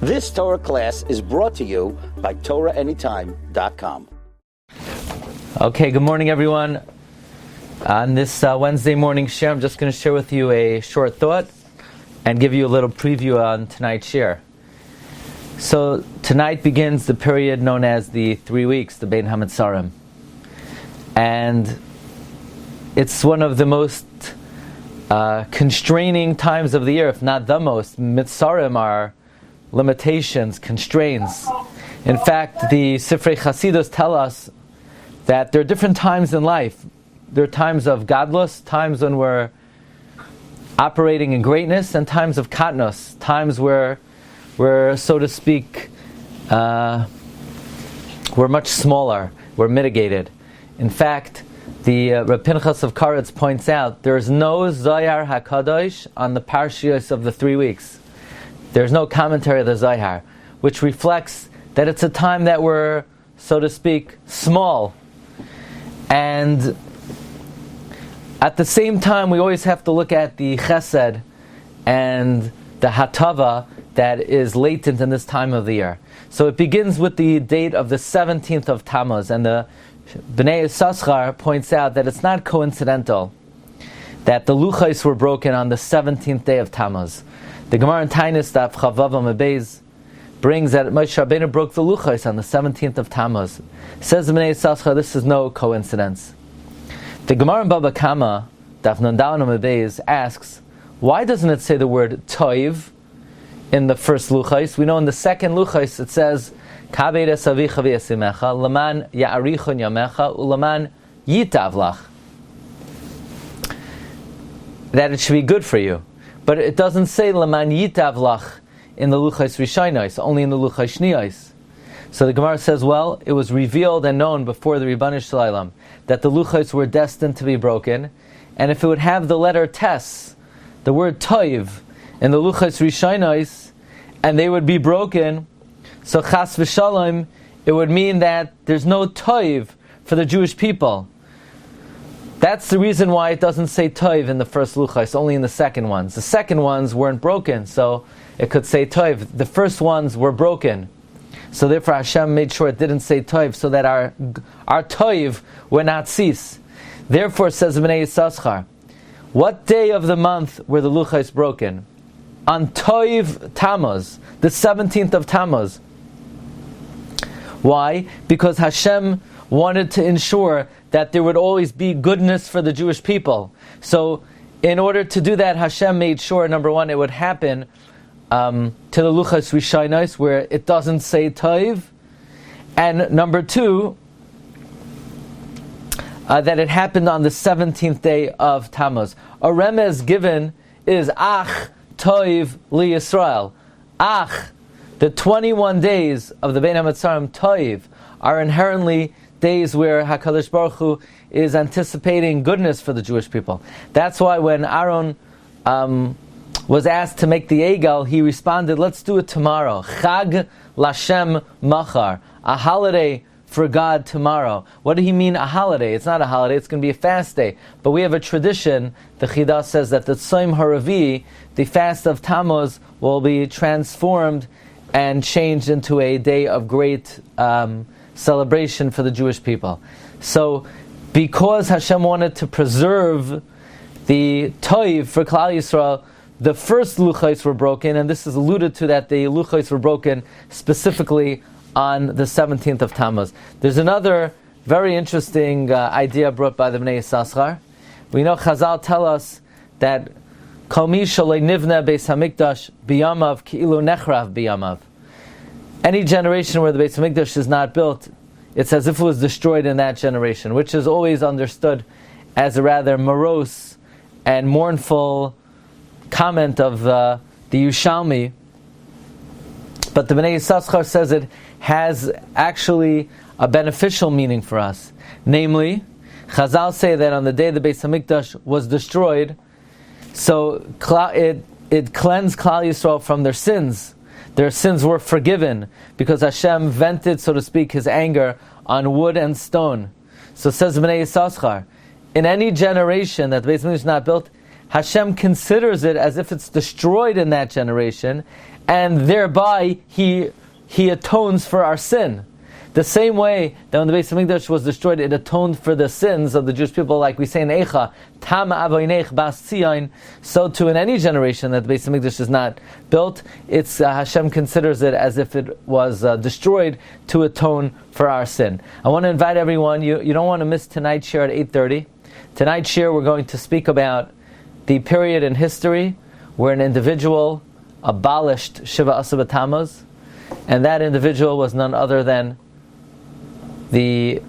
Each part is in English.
This Torah class is brought to you by TorahAnytime.com. Okay, good morning everyone. On this Wednesday morning share, I'm just going to share with you a short thought and give you a little preview on tonight's share. So tonight begins the period known as the 3 weeks, the Bein HaMetzarim. And it's one of the most constraining times of the year, if not the most. Mitzarim are limitations, constraints. In fact, the Sifrei Chasidus tell us that there are different times in life. There are times of gadlus, times when we're operating in greatness, and times of katnos, times where we're, so to speak, we're much smaller, we're mitigated. In fact, the Reb Pinchas of Karetz points out there is no Zohar HaKadosh on the Parshios of the 3 weeks. There's no commentary of the Zohar, which reflects that it's a time that we're, so to speak, small. And at the same time, we always have to look at the chesed and the hatava that is latent in this time of the year. So it begins with the date of the 17th of Tammuz, and the Bnei Yissaschar points out that it's not coincidental that the luchos were broken on the 17th day of Tammuz. The Gemara in Tainis Daf Chavav Amud Beis brings that Moshe Rabbeinu broke the luchos on the 17th of Tammuz. Says the Bnei Yissaschar, this is no coincidence. The Gemara in Baba Kama Daf Nundav Amud Beis asks, why doesn't it say the word toiv in the first luchos? We know in the second luchos it says Kabed es avicha v'yasimecha leman ya'arichon yamecha uleman yitav lach, that it should be good for you. But it doesn't say leman yitav lach in the luchos rishonos, only in the luchos shniyos. So the Gemara says, well, it was revealed and known before the Ribbon Shalom that the luchos were destined to be broken, and if it would have the letter tes, the word toiv, in the luchos rishonos, and they would be broken, so chas v'shalom, it would mean that there's no toiv for the Jewish people. That's the reason why it doesn't say toiv in the first luchos, only in the second ones. The second ones weren't broken, so it could say toiv. The first ones were broken, so therefore Hashem made sure it didn't say toiv, so that our toiv would not cease. Therefore, says Bnei Yissaschar, what day of the month were the luchos broken? On Toiv Tammuz, the 17th of Tammuz. Why? Because Hashem wanted to ensure that there would always be goodness for the Jewish people. So, in order to do that, Hashem made sure, number one, it would happen to the Luchos Rishonos, where it doesn't say Toiv, and number two, that it happened on the 17th day of Tammuz. A remez given is Ach Toiv Li Yisrael. Ach, the 21 days of the Bein HaMetzarim Toiv are inherently days where HaKadosh Baruch Hu is anticipating goodness for the Jewish people. That's why when Aaron was asked to make the Egel, he responded, let's do it tomorrow. Chag Lashem Machar, a holiday for God tomorrow. What did he mean a holiday? It's not a holiday, it's going to be a fast day. But we have a tradition, the Chidah says that the Tzom Haravi, the fast of Tammuz, will be transformed and changed into a day of great celebration for the Jewish people. So, because Hashem wanted to preserve the Toiv for Klal Yisrael, the first luchos were broken, and this is alluded to that the luchos were broken specifically on the 17th of Tammuz. There's another very interesting idea brought by the Bnei Yissaschar. We know Chazal tell us that Kol mi shaloi nivna beis hamikdash biyamav ki'ilu nechrav biyamav. Any generation where the Beis Hamikdash is not built, it's as if it was destroyed in that generation, which is always understood as a rather morose and mournful comment of the Yerushalmi. But the Bnei Yissaschar says it has actually a beneficial meaning for us. Namely, Chazal say that on the day the Beis Hamikdash was destroyed, so it cleansed Klal Yisrael from their sins. Their sins were forgiven because Hashem vented, so to speak, His anger on wood and stone. So says Bnei Yissaschar, in any generation that the Beis Hamikdash is not built, Hashem considers it as if it's destroyed in that generation, and thereby he atones for our sin. The same way that when the Beis Hamikdash was destroyed, it atoned for the sins of the Jewish people, like we say in Eicha, Tam Avoinech Bas Tzion. So too in any generation that the Beis Hamikdash is not built, it's Hashem considers it as if it was destroyed to atone for our sin. I want to invite everyone. You don't want to miss tonight's share at 8:30. Tonight's share we're going to speak about the period in history where an individual abolished Shiva Asar B'Tammuz, and that individual was none other than the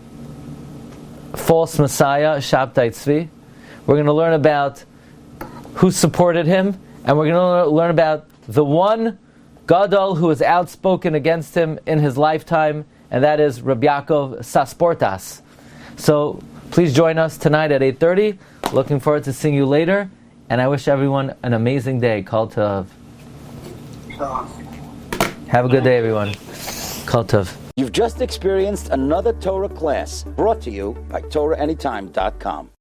false Messiah, Shabtai Tzvi. We're going to learn about who supported him, and we're going to learn about the one Gadol who was outspoken against him in his lifetime, and that is Rabbi Yaakov Sasportas. So please join us tonight at 8:30. Looking forward to seeing you later, and I wish everyone an amazing day. Kol Tov. Have a good day, everyone. Kol Tov. You've just experienced another Torah class brought to you by TorahAnytime.com.